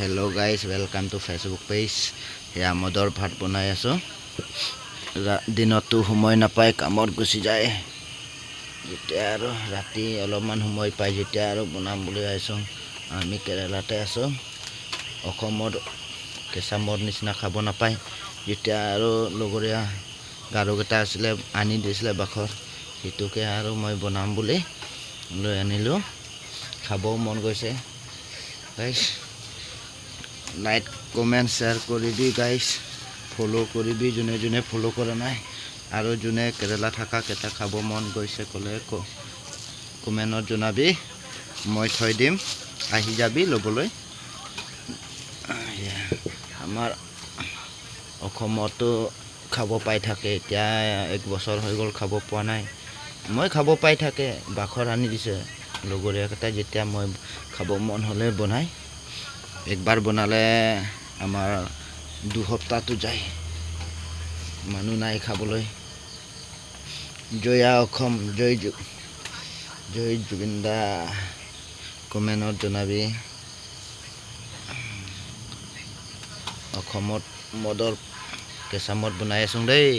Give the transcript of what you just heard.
Hello guys, welcome to Facebook page. Ya modor ভাত বনাই আছো। দিনতো সময় নাপায় কামত গুছি যায়। যেতিয়া আৰু ৰাতি অলপমান সময় পাই যেতিয়া আৰু বনাম বুলি আইছো। আমি কেৰালাতে আছো। অসমত কেঁচামদ নিচিনা খাব নাপায়। যেতিয়া আৰু লগৰীয়া গাৰুকেইটা আছিলে আনি দিছিলে বাখৰ। হিতুকে আৰু মই বনাম বুলি লৈ আনিলো। খাব মন গৈছে। Guys, like, comment, share কৰিবি guys, follow কৰিবি জুনে জুনে follow কৰা নাই আৰু জুনে কেৰেলা থাকা কেটা খাব মন গৈছে কলে কমেন্টত জনাবি মই থৈ দিম আহি যাবি লবলৈ আমাৰ অসমতো খাব পাই থাকে এতিয়া এক বছৰ হৈ গল খাব পোৱা নাই মই খাব পাই থাকে বাখৰ আনি দিছে লগৰীয়া কেটা যেতিয়া মই খাব মন হলে বনাই একবাৰ বনালে আমাৰ দুসপ্তাহটো যায় মানুহ নাই খাবলৈ জয়া অসম জয় জুবিন্দা কমেন্টত জনাবি অসমত মদৰ কেঁচামদ বনাই আছো দেই